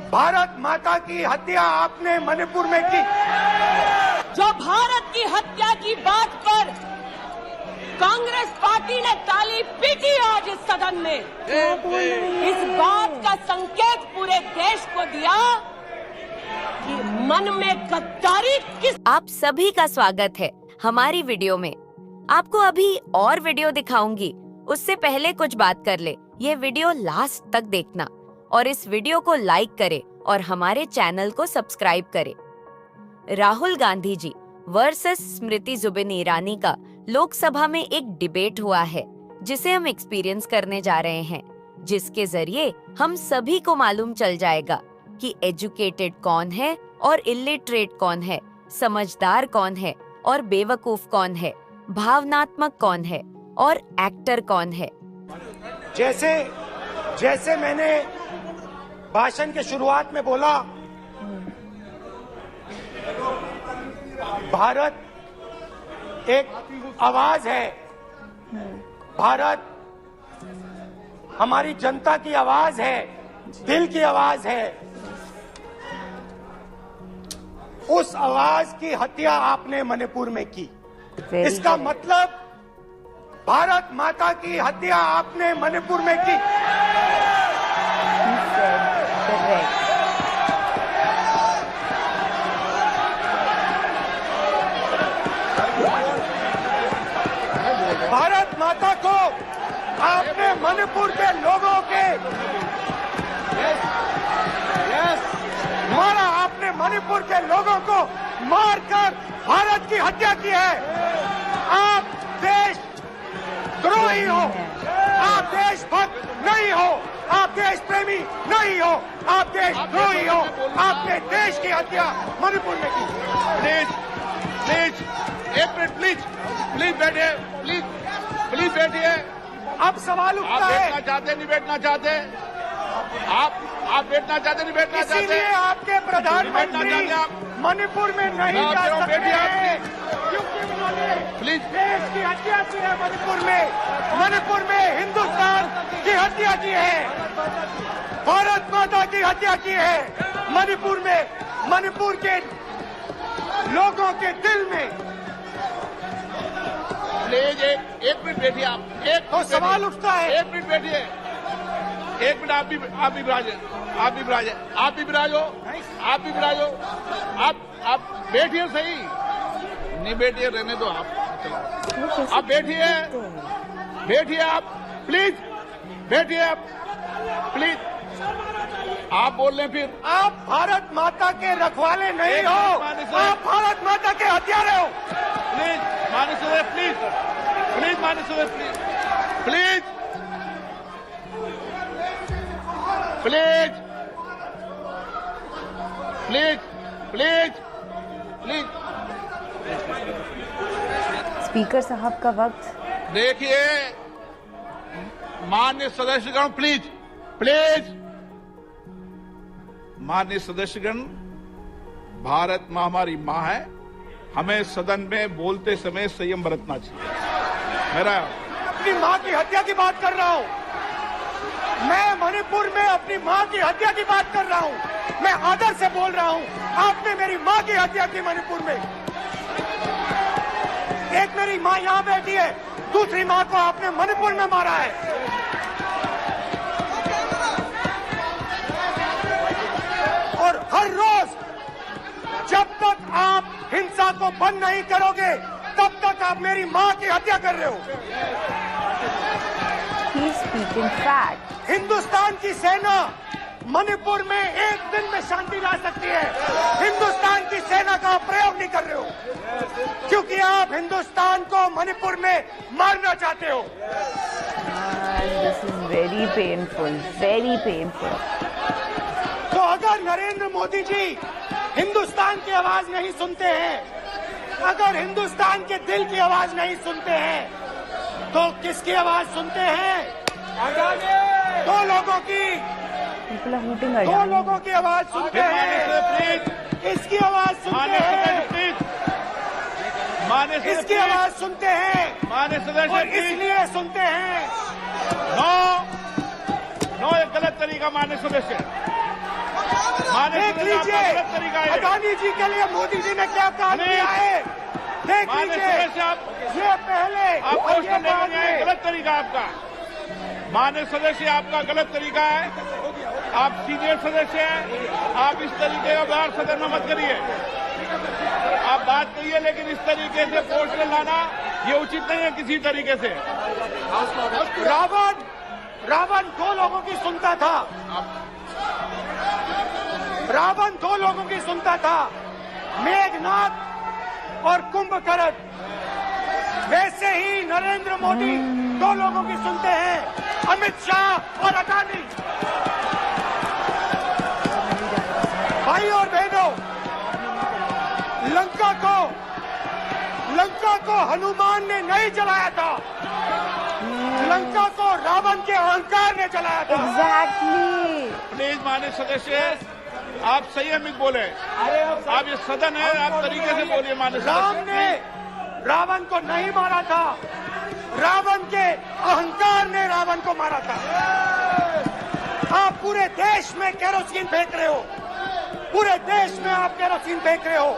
भारत माता की हत्या आपने मणिपुर में की। जो भारत की हत्या की बात पर कांग्रेस पार्टी ने ताली पीटी आज इस सदन में, इस बात का संकेत पूरे देश को दिया कि मन में गद्दारी किस। आप सभी का स्वागत है हमारी वीडियो में। आपको अभी और वीडियो दिखाऊंगी, उससे पहले कुछ बात कर ले। ये वीडियो लास्ट तक देखना और इस वीडियो को लाइक करें और हमारे चैनल को सब्सक्राइब करें। राहुल गांधी जी वर्सेस स्मृति जुबिन ईरानी का लोकसभा में एक डिबेट हुआ है, जिसे हम एक्सपीरियंस करने जा रहे हैं, जिसके जरिए हम सभी को मालूम चल जाएगा कि एजुकेटेड कौन है और इलिटरेट कौन है, समझदार कौन है और बेवकूफ कौन है, भावनात्मक कौन है और एक्टर कौन है। जैसे मैंने भाषण के शुरुआत में बोला, भारत एक आवाज है। भारत हमारी जनता की आवाज है, दिल की आवाज है। उस आवाज की हत्या आपने मणिपुर में की। इसका मतलब भारत माता की हत्या आपने मणिपुर में की। भारत माता को आपने मणिपुर के लोगों के मारा। आपने मणिपुर के लोगों को मारकर भारत की हत्या की है। आप देश द्रोही हो, आप देशभक्त नहीं हो, आप देश प्रेमी नहीं हो, आप देशद्रोही हो। आपने देश की हत्या मणिपुर में की। प्लीज एक मिनट, प्लीज बैठिए, प्लीज बैठिए। अब सवाल उठता आप है, बैठना चाहते नहीं बैठना चाहते, आप बैठना चाहते नहीं बैठना चाहते, इसीलिए आपके प्रधानमंत्री मणिपुर में नहीं जा सकते हैं, क्योंकि उन्होंने प्लीज देश की हत्या की है। मणिपुर में हिंदुस्तान की हत्या की है, भारत माता की हत्या की है। मणिपुर में मणिपुर के लोगों के दिल में। प्लीज एक मिनट बैठिए आप। एक तो सवाल उठता है, एक मिनट बैठिए, एक मिनट। आप भी विराजो। आप बैठिए, सही नहीं बैठिए, रहने दो आप। आप बैठिए आप, प्लीज बैठिए आप, प्लीज। आप बोल रहे हैं फिर। आप भारत माता के रखवाले नहीं हो, आप भारत माता के हत्यारे हो। प्लीज माननीय सदस्य, प्लीज माननीय सदस्य, प्लीज स्पीकर साहब का वक्त। देखिए माननीय सदस्यगण, प्लीज माननीय सदस्यगण, भारत माँ हमारी माँ है। हमें सदन में बोलते समय संयम बरतना चाहिए। अपनी माँ की हत्या की बात कर रहा हूँ मैं। मणिपुर में अपनी माँ की हत्या की बात कर रहा हूँ मैं। आदर से बोल रहा हूँ। आपने मेरी माँ की हत्या की मणिपुर में। एक मेरी माँ यहाँ बैठी है, दूसरी माँ को आपने मणिपुर में मारा है। और हर रोज जब तक आप हिंसा को बंद नहीं करोगे, तब तक आप मेरी माँ की हत्या कर रहे हो। हिंदुस्तान की सेना मणिपुर में एक दिन में शांति ला सकती है। हिंदुस्तान की सेना का प्रयोग नहीं कर रहे हो, क्योंकि आप हिंदुस्तान को मणिपुर में मारना चाहते हो। This is very painful. तो अगर नरेंद्र मोदी जी हिंदुस्तान की आवाज नहीं सुनते हैं, अगर हिंदुस्तान के दिल की आवाज नहीं सुनते हैं, तो किसकी आवाज सुनते हैं? दो लोगों की आवाज सुनते हैं। इसकी आवाज सुनते हैं, इसकी आवाज सुनते हैं और इसलिए सुनते हैं। नो, एक गलत तरीका माननीय सदस्य। देख लीजिए अडानी जी के लिए मोदी जी ने क्या काम किया है। देख लीजिए ये पहले गलत तरीका आपका। मान्य सदस्य आपका गलत तरीका है। आप सीनियर सदस्य हैं। आप इस तरीके का व्यवहार सदन में मत करिए। आप बात करिए, लेकिन इस तरीके से पोस्टर लाना ये उचित नहीं है किसी तरीके से। रावण दो लोगों की सुनता था। रावण दो लोगों की सुनता था, मेघनाथ और कुंभकर्ण। वैसे ही नरेंद्र मोदी दो लोगों की सुनते हैं, अमित शाह और अडानी। भाई और बहनों, लंका को हनुमान ने नहीं जलाया था, लंका को रावण के अहंकार ने जलाया था। एग्जैक्टली। प्लीज माननीय सदस्य, आप संयमित बोले। आप ये सदन है, आप तरीके से बोलिए। माननीय राम ने रावण को नहीं मारा था, रावण के अहंकार ने रावण को मारा था। आप पूरे देश में केरोसिन फेंक रहे हो, पूरे देश में आप केरोसिन फेंक रहे हो।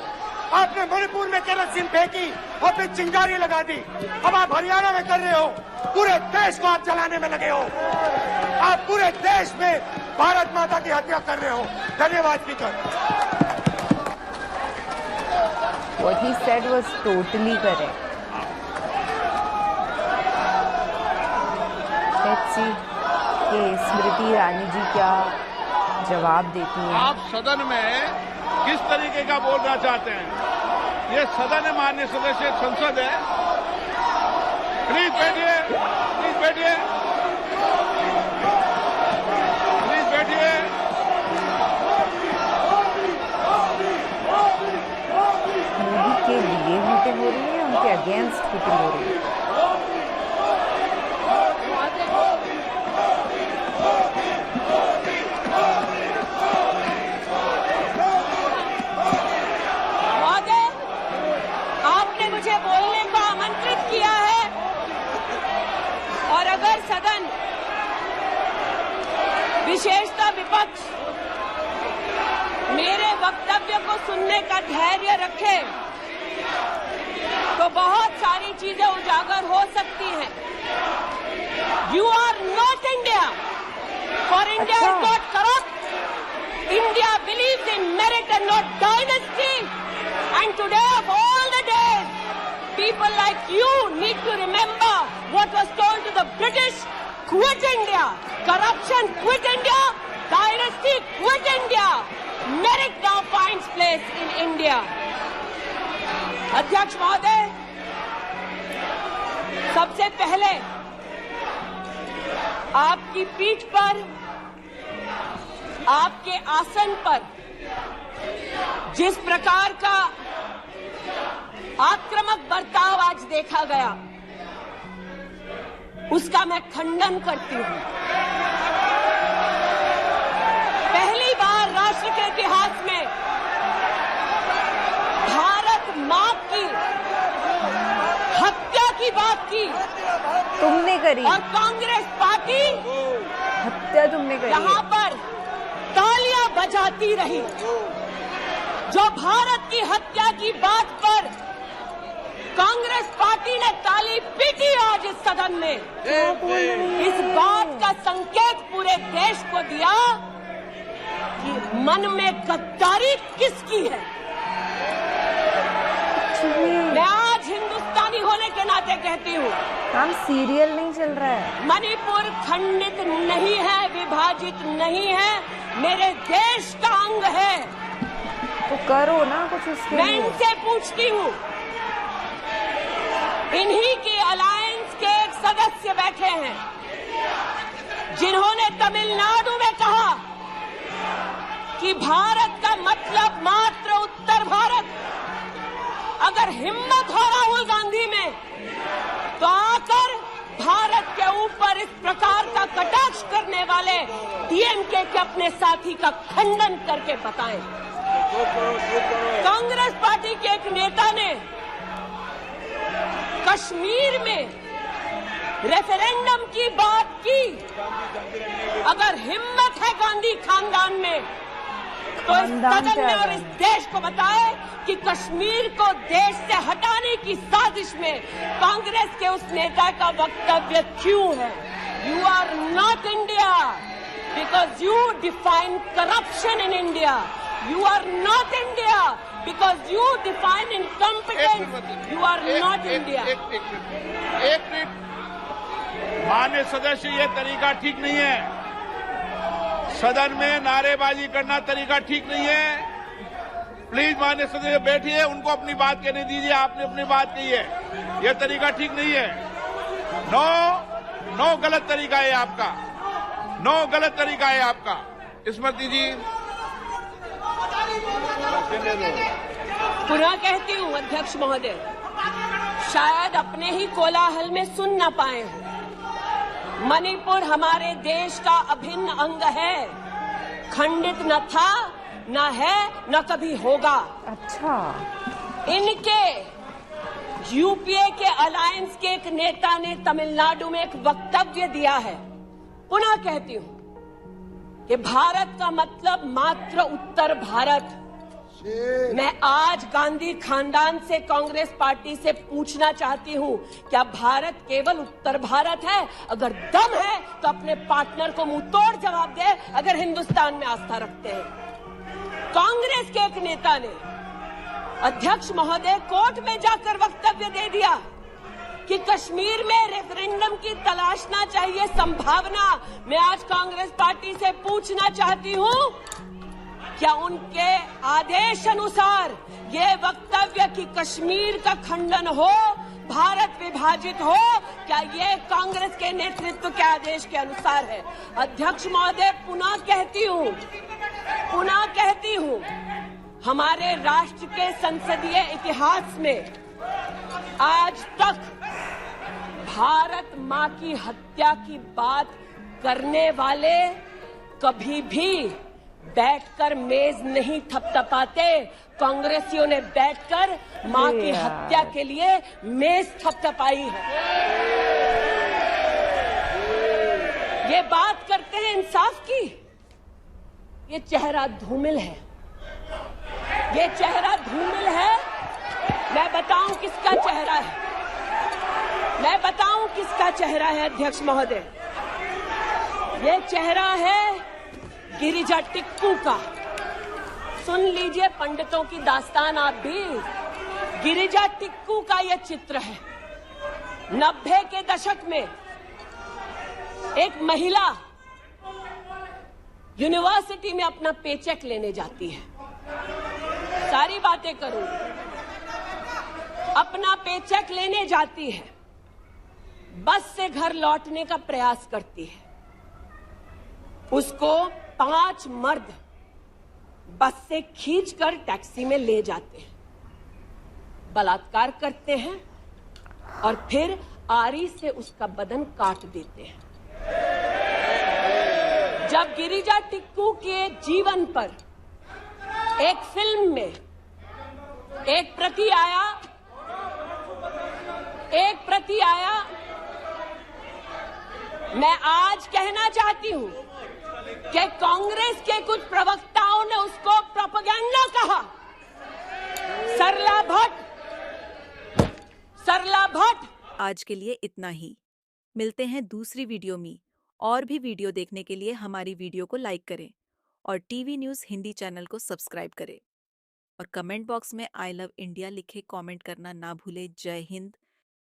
आपने मणिपुर में केरोसिन फेंकी और फिर चिंगारी लगा दी। अब आप हरियाणा में कर रहे हो, पूरे देश को आप जलाने में लगे हो। आप पूरे देश में भारत माता की हत्या कर रहे हो। धन्यवाद speaker. What he said was totally correct. Let's see कि स्मृति ईरानी जी क्या जवाब देती हैं। आप सदन में किस तरीके का बोलना चाहते हैं? ये सदन है, माननीय सदस्य, संसद है। प्लीज बैठिए, प्लीज बैठिए, प्लीज बैठिए। मोदी के लिए मीटिंग हो रही है, उनके अगेंस्ट मीटिंग हो रही है। मुझे बोलने को आमंत्रित किया है और अगर सदन, विशेषतः विपक्ष, मेरे वक्तव्य को सुनने का धैर्य रखे तो बहुत सारी चीजें उजागर हो सकती हैं। You are not India, for India is not corrupt. India believes in merit and not dynasty, and today of all the days people like you need to remember what was told to the British: quit India, corruption quit India, dynasty quit India, merit now finds place in India. अध्यक्ष महोदय, सबसे पहले आपकी पीठ पर, आपके आसन पर जिस प्रकार का आक्रामक बर्ताव आज देखा गया, उसका मैं खंडन करती हूं। पहली बार राष्ट्र के इतिहास में भारत मां की हत्या की बात की तुमने करी, और कांग्रेस पार्टी हत्या तुमने करी, यहां पर तालियां बजाती रही। जो भारत की हत्या की बात पर कांग्रेस पार्टी ने ताली पीटी आज इस सदन में, इस बात का संकेत पूरे देश को दिया कि मन में गद्दारी किसकी है। मैं आज हिंदुस्तानी होने के नाते कहती हूँ, हम सीरियल नहीं चल रहा है। मणिपुर खंडित नहीं है, विभाजित नहीं है, मेरे देश का अंग है। तो करो ना कुछ उसके लिए। मैं इनसे पूछती हूँ, इन्हीं के अलायंस के एक सदस्य बैठे हैं जिन्होंने तमिलनाडु में कहा कि भारत का मतलब मात्र उत्तर भारत। अगर हिम्मत हो राहुल गांधी में तो आकर भारत के ऊपर इस प्रकार का कटाक्ष करने वाले डीएमके के अपने साथी का खंडन करके बताएं। कांग्रेस पार्टी के एक नेता ने कश्मीर में रेफरेंडम की बात की। अगर हिम्मत है गांधी खानदान में तो इस खानदान सदन से में आ और रहे इस हैं। देश को बताए कि कश्मीर को देश से हटाने की साजिश में कांग्रेस के उस नेता का वक्तव्य क्यों है। You are not India because you define corruption in India. You are not India because you define incompetence. You are not India. एक मिनट माननीय सदस्य, ये तरीका ठीक नहीं है। सदन में नारेबाजी करना तरीका ठीक नहीं है। प्लीज माननीय सदस्य बैठिए, उनको अपनी बात कहने दीजिए। आपने अपनी बात कही है, यह तरीका ठीक नहीं है। नो गलत तरीका है आपका। नो गलत तरीका है आपका। स्मृति जी पुनः कहती हूँ अध्यक्ष महोदय, शायद अपने ही कोलाहल में सुन न पाए हो। मणिपुर हमारे देश का अभिन्न अंग है, खंडित न था, न है, न कभी होगा। अच्छा, इनके यूपीए के अलायंस के एक नेता ने तमिलनाडु में एक वक्तव्य दिया है। पुनः कहती हूं कि भारत का मतलब मात्र उत्तर भारत। मैं आज गांधी खानदान से, कांग्रेस पार्टी से पूछना चाहती हूं, क्या भारत केवल उत्तर भारत है? अगर दम है तो अपने पार्टनर को मुंह तोड़ जवाब दे, अगर हिंदुस्तान में आस्था रखते हैं। कांग्रेस के एक नेता ने, अध्यक्ष महोदय, कोर्ट में जाकर वक्तव्य दे दिया कि कश्मीर में रेफरेंडम की तलाशना चाहिए संभावना। मैं आज कांग्रेस पार्टी से पूछना चाहती हूं, क्या उनके आदेश अनुसार ये वक्तव्य कि कश्मीर का खंडन हो, भारत विभाजित हो, क्या ये कांग्रेस के नेतृत्व के आदेश के अनुसार है? अध्यक्ष महोदय, पुनः कहती हूं, हमारे राष्ट्र के संसदीय इतिहास में आज तक भारत मां की हत्या की बात करने वाले कभी भी बैठकर मेज नहीं थपथपाते। कांग्रेसियों ने बैठकर मां की हत्या के लिए मेज थपथपाई है। ये बात करते हैं इंसाफ की, ये चेहरा धूमिल है। ये चेहरा धूमिल है। मैं बताऊं किसका चेहरा है? मैं बताऊं किसका चेहरा है अध्यक्ष महोदय? ये चेहरा है गिरिजा टिक्कू का। सुन लीजिए पंडितों की दास्तान आप भी। गिरिजा टिक्कू का यह चित्र है। 90 के दशक में एक महिला यूनिवर्सिटी में अपना पेचेक लेने जाती है। सारी बातें करूं, अपना पेचेक लेने जाती है, बस से घर लौटने का प्रयास करती है। उसको 5 मर्द बस से खींचकर टैक्सी में ले जाते हैं, बलात्कार करते हैं और फिर आरी से उसका बदन काट देते हैं। जब गिरिजा टिक्कू के जीवन पर एक फिल्म में एक प्रति आया, मैं आज कहना चाहती हूं कि कांग्रेस के कुछ प्रवक्ताओं ने उसको प्रोपेगेंडा कहा। सरला भट्ट। आज के लिए इतना ही। मिलते हैं दूसरी वीडियो में। और भी वीडियो देखने के लिए हमारी वीडियो को लाइक करें और टीवी न्यूज़ हिंदी चैनल को सब्सक्राइब करें और कमेंट बॉक्स में आई लव इंडिया लिखे कमेंट करना ना भूले। जय हिंद,